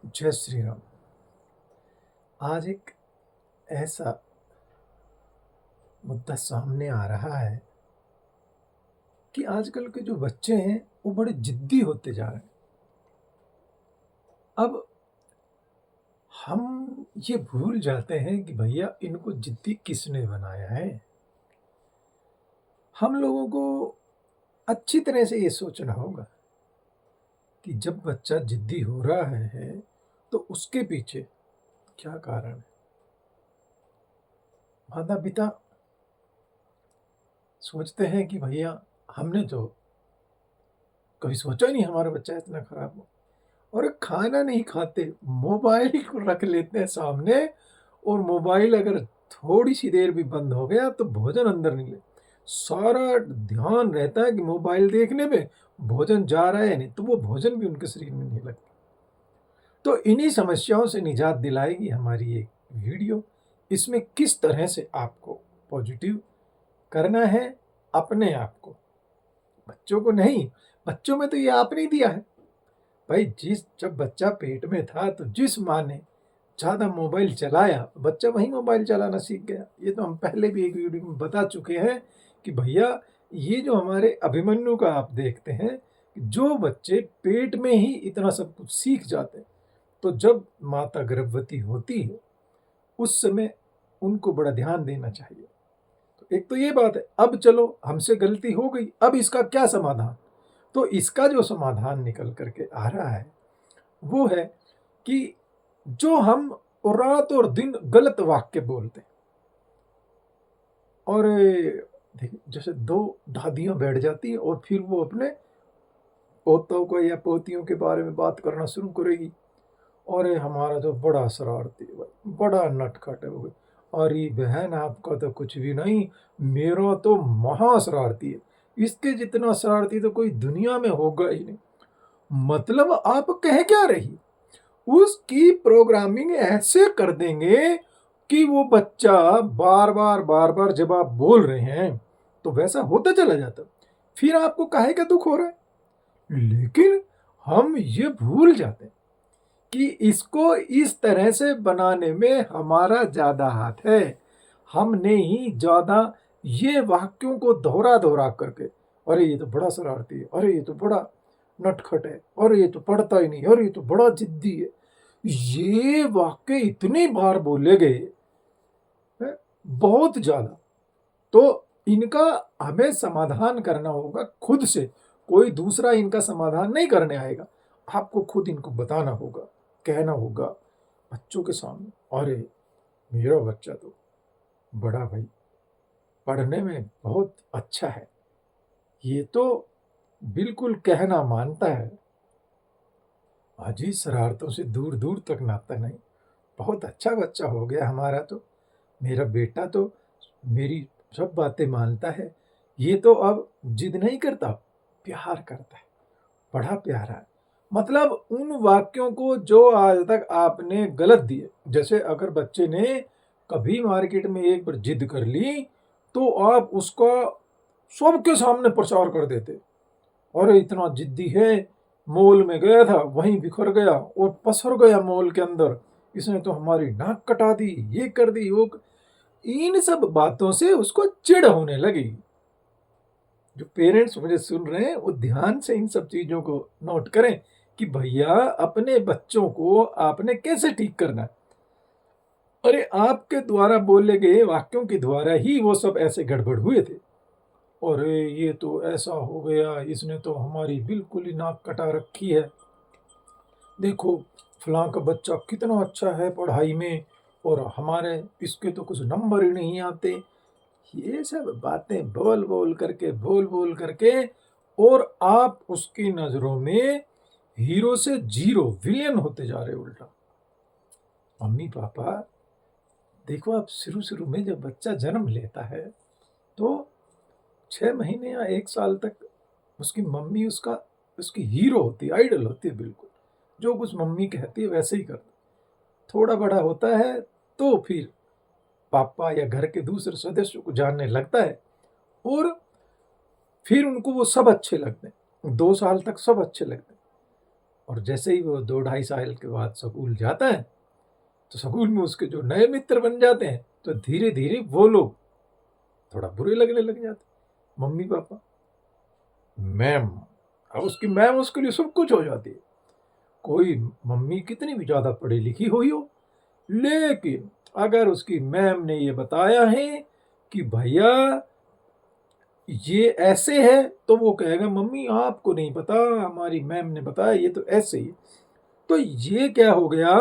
जय श्री राम। आज एक ऐसा मुद्दा सामने आ रहा है कि आजकल के जो बच्चे हैं वो बड़े जिद्दी होते जा रहे हैं। अब हम ये भूल जाते हैं कि भैया इनको जिद्दी किसने बनाया है। हम लोगों को अच्छी तरह से ये सोचना होगा कि जब बच्चा जिद्दी हो रहा है तो उसके पीछे क्या कारण है। माता पिता सोचते हैं कि भैया हमने तो कभी सोचा ही नहीं हमारा बच्चा इतना खराब हो, और खाना नहीं खाते, मोबाइल को रख लेते हैं सामने, और मोबाइल अगर थोड़ी सी देर भी बंद हो गया तो भोजन अंदर नहीं ले। सारा ध्यान रहता है कि मोबाइल देखने पे भोजन जा रहा है नहीं, तो वो भोजन भी उनके शरीर में नहीं लगता। तो इन्हीं समस्याओं से निजात दिलाएगी हमारी ये वीडियो। इसमें किस तरह से आपको पॉजिटिव करना है, अपने आप को, बच्चों को नहीं। बच्चों में तो ये आपने ही दिया है भाई। जब बच्चा पेट में था तो जिस माँ ने ज़्यादा मोबाइल चलाया, बच्चा वही मोबाइल चलाना सीख गया। ये तो हम पहले भी एक वीडियो में बता चुके हैं कि भैया ये जो हमारे अभिमन्यु का आप देखते हैं, जो बच्चे पेट में ही इतना सब कुछ सीख जाते हैं, तो जब माता गर्भवती होती है उस समय उनको बड़ा ध्यान देना चाहिए। तो एक तो ये बात है। अब चलो हमसे गलती हो गई, अब इसका क्या समाधान। तो इसका जो समाधान निकल करके आ रहा है वो है कि जो हम रात और दिन गलत वाक्य बोलते हैं, और देखिए जैसे दो दादियां बैठ जाती हैं और फिर वो अपने पोतों को या पोतियों के बारे में बात करना शुरू करेगी। और हमारा तो बड़ा शरारती है भाई, बड़ा नटखट है वो। अरे बहन आपका तो कुछ भी नहीं, मेरा तो महा शरारती है। इसके जितना शरारती तो कोई दुनिया में होगा ही नहीं। मतलब आप कह क्या रही, उसकी प्रोग्रामिंग ऐसे कर देंगे कि वो बच्चा बार बार जब आप बोल रहे हैं तो वैसा होता चला जाता। फिर आपको काहे का दुख हो रहा है। लेकिन हम ये भूल जाते हैं कि इसको इस तरह से बनाने में हमारा ज्यादा हाथ है। हमने ही ज्यादा ये वाक्यों को दोहरा दोहरा करके, अरे ये तो बड़ा शरारती है, अरे ये तो बड़ा नटखट है, अरे ये तो पढ़ता ही नहीं, अरे ये तो बड़ा जिद्दी है, ये वाक्य इतनी बार बोले गए हैं, बहुत ज्यादा। तो इनका हमें समाधान करना होगा खुद से। कोई दूसरा इनका समाधान नहीं करने आएगा, आपको खुद इनको बताना होगा, कहना होगा बच्चों के सामने, अरे मेरा बच्चा तो बड़ा भाई पढ़ने में बहुत अच्छा है, ये तो बिल्कुल कहना मानता है, अजी शरारतों से दूर दूर तक नाता नहीं, बहुत अच्छा बच्चा हो गया हमारा तो, मेरा बेटा तो मेरी सब बातें मानता है, ये तो अब जिद नहीं करता, प्यार करता है, बड़ा प्यारा है। मतलब उन वाक्यों को जो आज तक आपने गलत दिए, जैसे अगर बच्चे ने कभी मार्केट में एक बार जिद कर ली तो आप उसका सबके सामने प्रचार कर देते, और इतना जिद्दी है, मॉल में गया था वहीं बिखर गया और पसर गया मॉल के अंदर, इसने तो हमारी नाक कटा दी, ये कर दी वो इन सब बातों से उसको चिढ़ होने लगी। जो पेरेंट्स मुझे सुन रहे हैं वो ध्यान से इन सब चीजों को नोट करें कि भैया अपने बच्चों को आपने कैसे ठीक करना है। अरे आपके द्वारा बोले गए वाक्यों के द्वारा ही वो सब ऐसे गड़बड़ हुए थे। अरे ये तो ऐसा हो गया, इसने तो हमारी बिल्कुल ही नाक कटा रखी है, देखो फलां का बच्चा कितना अच्छा है पढ़ाई में और हमारे इसके तो कुछ नंबर ही नहीं आते। ये सब बातें बोल बोल करके और आप उसकी नजरों में हीरो से जीरो विलेन होते जा रहे उल्टा। मम्मी पापा देखो, आप शुरू शुरू में जब बच्चा जन्म लेता है तो 6 महीने या 1 साल तक उसकी मम्मी उसकी हीरो होती है, आइडल होती है बिल्कुल, जो कुछ मम्मी कहती है वैसे ही करता। थोड़ा बड़ा होता है तो फिर पापा या घर के दूसरे सदस्यों को जानने लगता है और फिर उनको वो सब अच्छे लगते हैं, 2 साल तक सब अच्छे लगते हैं। और जैसे ही वो 2-2.5 साल के बाद स्कूल जाता है, तो स्कूल में उसके जो नए मित्र बन जाते हैं, तो धीरे-धीरे वो लोग थोड़ा बुरे लगने लग जाते हैं। मम्मी-पापा, मैम, अब उसकी मैम उसके लिए सब कुछ हो जाती है। कोई मम्मी कितनी भी ज़्यादा पढ़ी-लिखी हुई हो, लेकिन अगर उसकी मैम ने ये बताया है कि भैया ये ऐसे है, तो वो कहेगा मम्मी आपको नहीं पता, हमारी मैम ने बताया ये तो ऐसे ही। तो ये क्या हो गया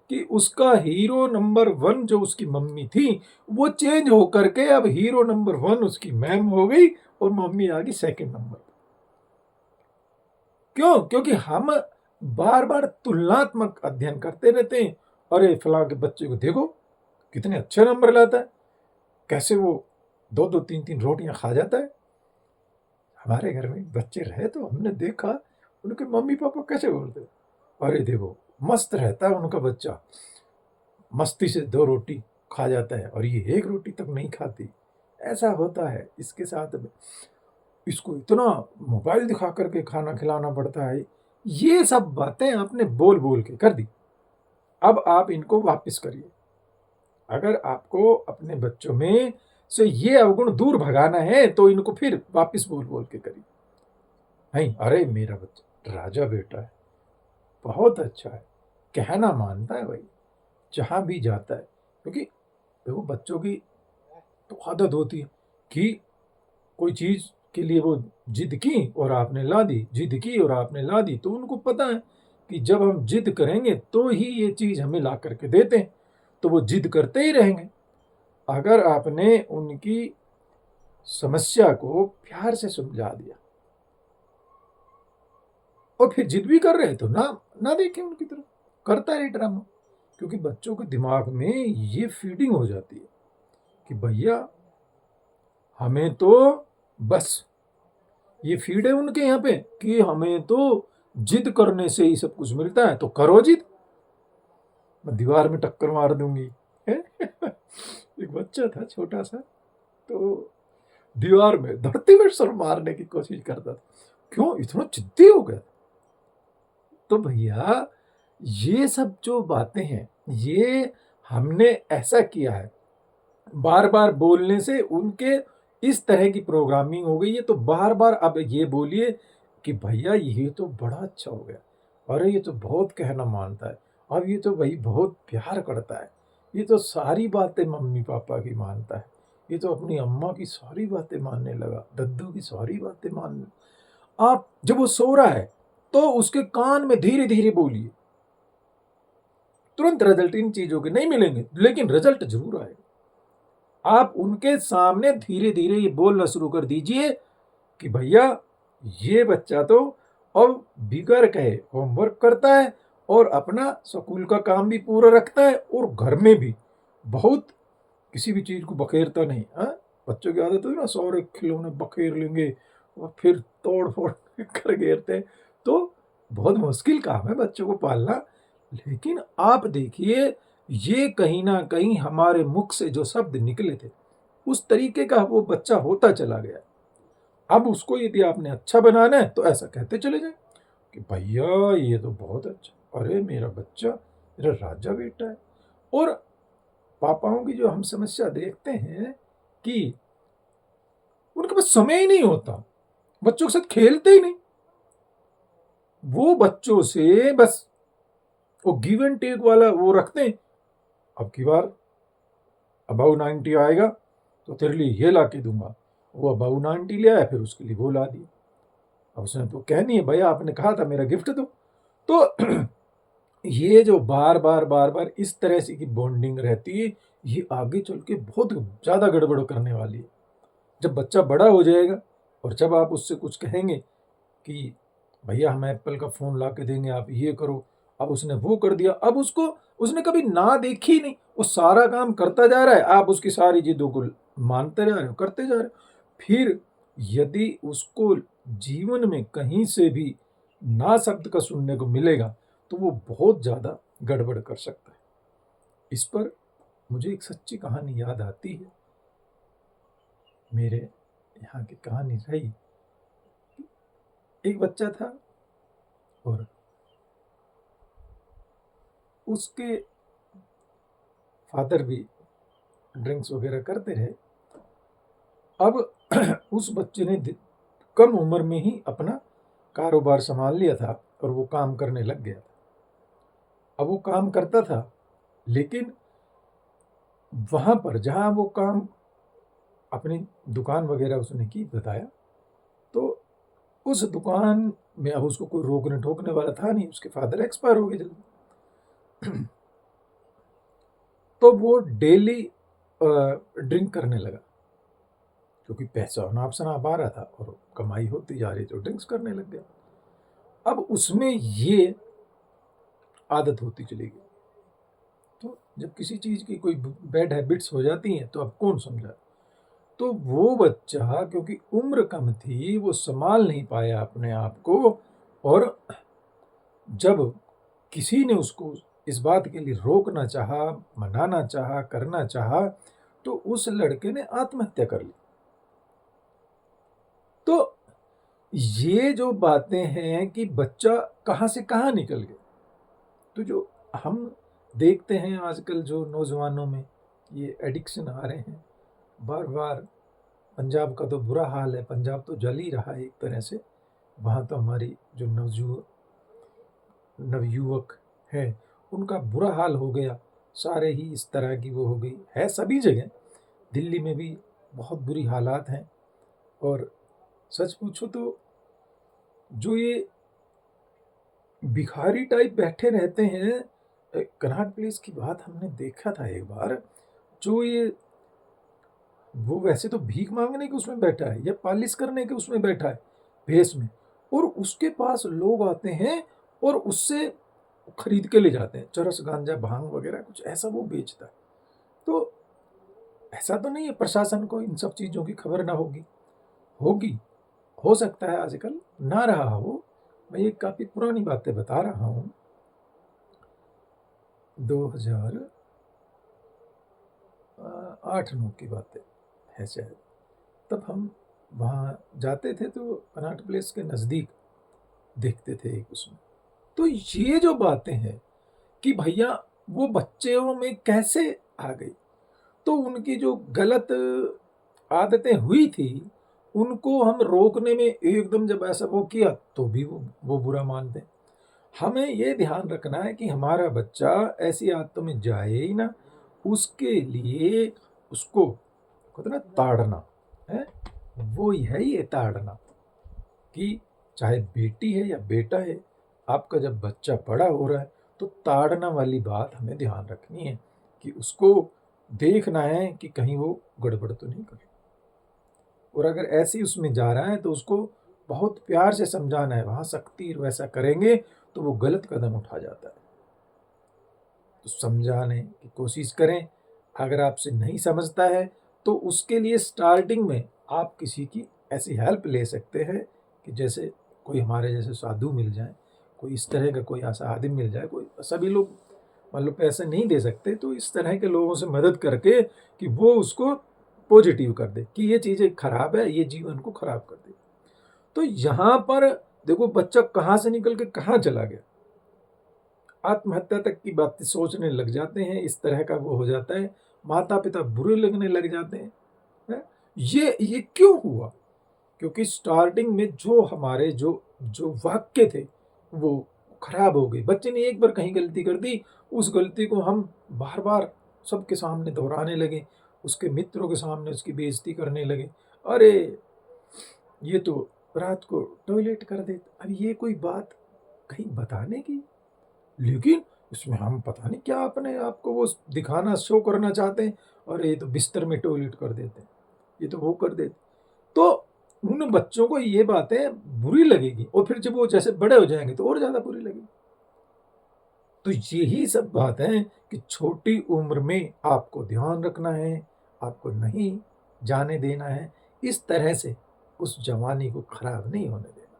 कि उसका हीरो नंबर 1 जो उसकी मम्मी थी, वो चेंज होकर के अब हीरो नंबर 1 उसकी मैम हो गई और मम्मी आ गई सेकंड नंबर पे। क्यों? क्योंकि हम बार-बार तुलनात्मक अध्ययन करते रहते हैं। अरे फलाँ के बच्चे को देखो, कितने अच्छे नंबर लाता है, कैसे वो 2-2 3-3 रोटियाँ खा जाता है। हमारे घर में बच्चे रहे तो हमने देखा, उनके मम्मी-पापा कैसे बोलते हैं, अरे देखो, मस्त रहता है उनका बच्चा, मस्ती से 2 रोटी खा जाता है और ये 1 रोटी तक नहीं खाती। ऐसा होता है, इसके साथ में इसको इतना मोबाइल दिखा कर के खाना खिलाना पड़ता है। ये सब बातें आपने बोल-बोल के कर दी। अब आप इनको वापस करिए। अगर आपको अपने बच्चों में से ये अवगुण दूर भगाना है, तो इनको फिर वापस बोल-बोल के करिए। नहीं, अरे मेरा बच्चा राजा बेटा है, बहुत अच्छा है, कहना मानता है भाई, जहाँ भी जाता है। क्योंकि देखो बच्चों की तो आदत होती है कि कोई चीज़ के लिए वो ज़िद की और आपने ला दी, ज़िद की और आपने ला दी, तो उनको पता है कि जब हम ज़िद करेंगे तो ही ये चीज़ हमें ला कर के देते हैं, तो वो ज़िद करते ही रहेंगे। अगर आपने उनकी समस्या को प्यार से समझा दिया और फिर ज़िद भी कर रहे हैं तो ना देखें उनकी तरफ, करता रहे ड्रामा। क्योंकि बच्चों के दिमाग में ये फीडिंग हो जाती है कि भैया हमें तो बस ये फीड है उनके यहाँ पे कि हमें तो जिद करने से ही सब कुछ मिलता है, तो करो जिद, मैं दीवार में टक्कर मार दूंगी। एक बच्चा था छोटा सा, तो दीवार में धरती में सर मारने की कोशिश करता था। क्यों? इतना जिद्दी हो गया। तो भैया ये सब जो बातें हैं, ये हमने ऐसा किया है, बार बार बोलने से उनके इस तरह की प्रोग्रामिंग हो गई है। तो बार बार अब ये बोलिए कि भैया ये तो बड़ा अच्छा हो गया, अरे ये तो बहुत कहना मानता है, अब ये तो भाई बहुत प्यार करता है, ये तो सारी बातें मम्मी पापा की मानता है, ये तो अपनी अम्मा की सारी बातें मानने लगा, दद्दू की सारी बातें मानने। आप जब वो सो रहा है तो उसके कान में धीरे धीरे बोलिए, तुरंत रिजल्ट इन चीजों के नहीं मिलेंगे, लेकिन रिजल्ट जरूर आएगा। आप उनके सामने धीरे धीरे ये बोलना शुरू कर दीजिए कि भैया ये बच्चा तो अब बिगर कहे होमवर्क करता है और अपना स्कूल का काम भी पूरा रखता है और घर में भी बहुत किसी भी चीज को बखेरता नहीं। हाँ, बच्चों की आदत है ना, सारे खिलौने बखेर लेंगे और फिर तोड़ फोड़ कर घेरते हैं। तो बहुत मुश्किल काम है बच्चों को पालना। लेकिन आप देखिए, ये कहीं ना कहीं हमारे मुख से जो शब्द निकले थे, उस तरीके का वो बच्चा होता चला गया। अब उसको यदि आपने अच्छा बनाना है तो ऐसा कहते चले जाए कि भैया ये तो बहुत अच्छा, अरे मेरा बच्चा मेरा राजा बेटा है। और पापाओं की जो हम समस्या देखते हैं कि उनके पास समय ही नहीं होता, बच्चों के साथ खेलते ही नहीं, वो बच्चों से बस वो गिव एंड टेक वाला वो रखते हैं। अब की बार अबाउ 90 आएगा तो तेरे लिए ये ला के दूंगा, वो अबाउ 90 ले आया, फिर उसके लिए वो ला दिया। अब उसने तो कहनी है भैया आपने कहा था मेरा गिफ्ट दो। तो ये जो बार बार इस तरह से की बॉन्डिंग रहती है, ये आगे चल के बहुत ज्यादा गड़बड़ करने वाली है। जब बच्चा बड़ा हो जाएगा और जब आप उससे कुछ कहेंगे कि भैया हम एप्पल का फोन ला के देंगे, आप ये करो, अब उसने वो कर दिया, अब उसको उसने कभी ना देखी नहीं, वो सारा काम करता जा रहा है, आप उसकी सारी जिद्दों को मानते जा रहे हो, करते जा रहे हो। फिर यदि उसको जीवन में कहीं से भी ना शब्द का सुनने को मिलेगा, तो वो बहुत ज्यादा गड़बड़ कर सकता है। इस पर मुझे एक सच्ची कहानी याद आती है। मेरे यहाँ की कहानी रही, एक बच्चा था और उसके फादर भी ड्रिंक्स वगैरह करते रहे। अब उस बच्चे ने कम उम्र में ही अपना कारोबार संभाल लिया था और वो काम करने लग गया था। अब वो काम करता था, लेकिन वहाँ पर जहाँ वो काम अपनी दुकान वगैरह उसने की बताया, तो उस दुकान में अब उसको कोई रोकने ठोकने वाला था नहीं, उसके फादर एक्सपायर हो गए जल्दी। तो वो डेली ड्रिंक करने लगा, क्योंकि पैसा नाप शनाप आ रहा था और कमाई होती जा रही, तो ड्रिंक्स करने लग गया। अब उसमें ये आदत होती चली गई। तो जब किसी चीज़ की कोई बैड हैबिट्स हो जाती हैं तो अब कौन समझा। तो वो बच्चा, क्योंकि उम्र कम थी, वो संभाल नहीं पाया अपने आप को, और जब किसी ने उसको इस बात के लिए रोकना चाहा, मनाना चाहा, करना चाहा, तो उस लड़के ने आत्महत्या कर ली। तो ये जो बातें हैं कि बच्चा कहाँ से कहाँ निकल गया। तो जो हम देखते हैं आजकल जो नौजवानों में ये एडिक्शन आ रहे हैं बार बार। पंजाब का तो बुरा हाल है, पंजाब तो जल ही रहा है एक तरह से। वहाँ तो हमारी जो नवयुवक हैं उनका बुरा हाल हो गया, सारे ही इस तरह की वो हो गई है। सभी जगह, दिल्ली में भी बहुत बुरी हालात हैं। और सच पूछो तो जो ये भिखारी टाइप बैठे रहते हैं, कनॉट प्लेस की बात हमने देखा था एक बार, जो ये वो वैसे तो भीख मांगने के उसमें बैठा है या पालिश करने के उसमें बैठा है भेस में, और उसके पास लोग आते हैं और उससे खरीद के ले जाते हैं, चरस गांजा भांग वगैरह कुछ ऐसा वो बेचता है। तो ऐसा तो नहीं है प्रशासन को इन सब चीज़ों की खबर ना होगी, होगी, हो सकता है आजकल ना रहा हो। मैं ये काफ़ी पुरानी बातें बता रहा हूँ, 2008-9 की बातें है शायद। तब हम वहाँ जाते थे तो कनॉट प्लेस के नज़दीक देखते थे एक उसमें। तो ये जो बातें हैं कि भैया वो बच्चों में कैसे आ गई, तो उनकी जो गलत आदतें हुई थी उनको हम रोकने में एकदम जब ऐसा वो किया तो भी वो बुरा मानते हैं। हमें ये ध्यान रखना है कि हमारा बच्चा ऐसी आदतों में जाए ही ना, उसके लिए उसको कहते ना ताड़ना है, वो ही है ये ताड़ना, कि चाहे बेटी है या बेटा है, आपका जब बच्चा बड़ा हो रहा है तो ताड़ना वाली बात हमें ध्यान रखनी है, कि उसको देखना है कि कहीं वो गड़बड़ तो नहीं करे। और अगर ऐसे ही उसमें जा रहा है तो उसको बहुत प्यार से समझाना है। वहाँ सख्ती वैसा करेंगे तो वो गलत कदम उठा जाता है। तो समझाने की कोशिश करें। अगर आपसे नहीं समझता है तो उसके लिए स्टार्टिंग में आप किसी की ऐसी हेल्प ले सकते हैं कि जैसे कोई हमारे जैसे साधु मिल जाए, कोई इस तरह का कोई ऐसा आदमी मिल जाए। कोई सभी लोग मान लो पैसे नहीं दे सकते, तो इस तरह के लोगों से मदद करके कि वो उसको पॉजिटिव कर दे कि ये चीज़ें खराब है, ये जीवन को खराब कर दे। तो यहाँ पर देखो बच्चा कहाँ से निकल के कहाँ चला गया, आत्महत्या तक की बातें सोचने लग जाते हैं, इस तरह का वो हो जाता है, माता पिता बुरे लगने लग जाते हैं, हैं? ये क्यों हुआ? क्योंकि स्टार्टिंग में जो हमारे जो जो वाक्य थे वो खराब हो गए। बच्चे ने एक बार कहीं गलती कर दी, उस गलती को हम बार बार सबके सामने दोहराने लगे, उसके मित्रों के सामने उसकी बेइज्जती करने लगे। अरे ये तो रात को टॉयलेट कर देता, अब ये कोई बात कहीं बताने की, लेकिन इसमें हम पता नहीं क्या अपने आप को वो दिखाना शो करना चाहते हैं। और ये तो बिस्तर में टॉयलेट कर देते हैं, ये तो वो कर देते। तो उन बच्चों को ये बातें बुरी लगेगी और फिर जब वो जैसे बड़े हो जाएंगे तो और ज़्यादा बुरी लगेगी। तो यही सब बात है कि छोटी उम्र में आपको ध्यान रखना है, आपको नहीं जाने देना है, इस तरह से उस जवानी को खराब नहीं होने देना।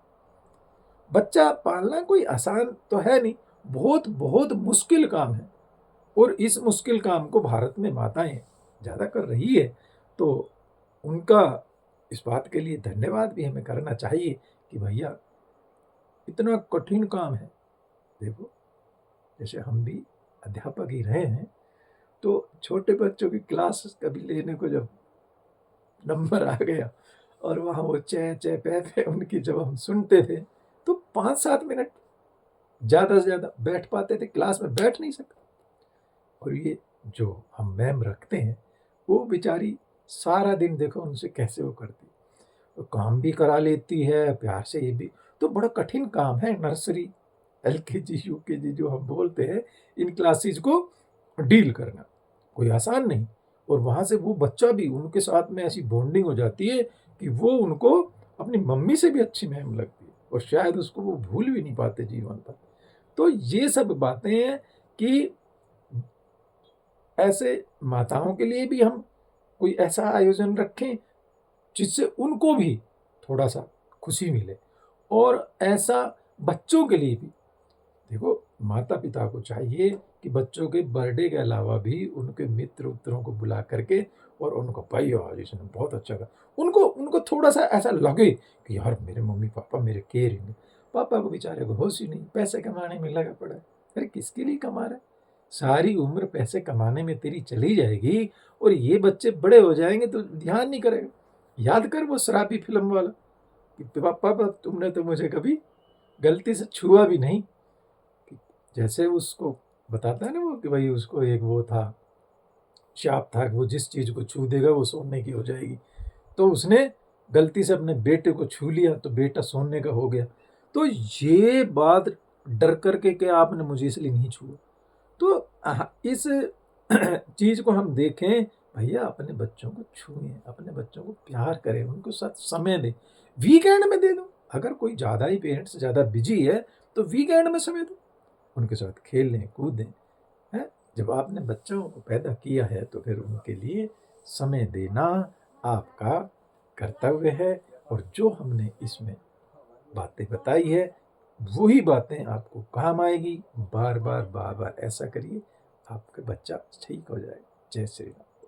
बच्चा पालना कोई आसान तो है नहीं, बहुत बहुत मुश्किल काम है। और इस मुश्किल काम को भारत में माताएं ज़्यादा कर रही है, तो उनका इस बात के लिए धन्यवाद भी हमें करना चाहिए कि भैया इतना कठिन काम है। देखो जैसे हम भी अध्यापक ही रहे हैं, तो छोटे बच्चों की क्लास कभी लेने को जब नंबर आ गया और वहाँ वो चै चै पै पै उनकी जब हम सुनते थे, तो 5-7 मिनट ज़्यादा से ज़्यादा बैठ पाते थे, क्लास में बैठ नहीं सकते। और ये जो हम मैम रखते हैं, वो बेचारी सारा दिन देखो उनसे कैसे वो करती है। वो काम भी करा लेती है, प्यार से ये भी तो बड़ा कठिन काम है नर्सरी, एलकेजी, यूकेजी जो हम बोलते हैं, इन क्लासेस को डील करना, कोई आसान नहीं। और वहाँ से वो बच्चा भी उनके साथ में ऐसी बॉन्डिंग हो जाती है कि वो उनको अपनी मम्मी से भी अच्छी मैम लगती है और शायद उसको वो भूल भी नहीं पाते जीवन भर। तो ये सब बातें हैं कि ऐसे माताओं के लिए भी हम कोई ऐसा आयोजन रखें जिससे उनको भी थोड़ा-सा खुशी मिले और ऐसा बच्चों के लिए भी। देखो, माता-पिता को चाहिए कि बच्चों के बर्थडे के अलावा भी उनके मित्र-वित्रों को बुला करके और उनको भाई आज इसने बहुत अच्छा कहा। उनको उनको थोड़ा-सा ऐसा लगे कि यार मेरे मम्मी-पापा मेरे केयरिंग हैं। पापा को बेचारे को होश ही नहीं, पैसे कमाने में लगा पड़ा है। अरे किसके लिए कमा रहा है? सारी उम्र पैसे कमाने में तेरी चली जाएगी और ये बच्चे बड़े हो जाएँगे तो ध्यान नहीं करेगा। याद कर वो शराबी फ़िल्म वाला कि पापा तुमने तो मुझे कभी गलती से छुआ भी नहीं। कि जैसे उसको बताता है ना वो कि भाई उसको एक वो था, शाप था कि वो जिस चीज़ को छू देगा वो सोने की हो जाएगी। तो उसने गलती से अपने बेटे को छू लिया तो बेटा सोने का हो गया। तो ये बात डर कर के कि आपने मुझे इसलिए नहीं छुआ। तो इस चीज़ को हम देखें, भैया अपने बच्चों को छुएँ, अपने बच्चों को प्यार करें, उनको साथ समय दें। वीकेंड में दे दो, अगर कोई ज़्यादा ही पेरेंट्स ज़्यादा बिज़ी है, तो वीकेंड में समय दो। उनके साथ खेलें, कूदें, हैं? जब आपने बच्चों को पैदा किया है, तो फिर उनके लिए समय देना आपका कर्तव्य है और जो हमने इसमें बातें बताई है, वही बातें आपको काम आएगी। बार-बार, बार-बार ऐसा करिए, आपका बच्चा ठीक हो जाएगा। जय श्री राम।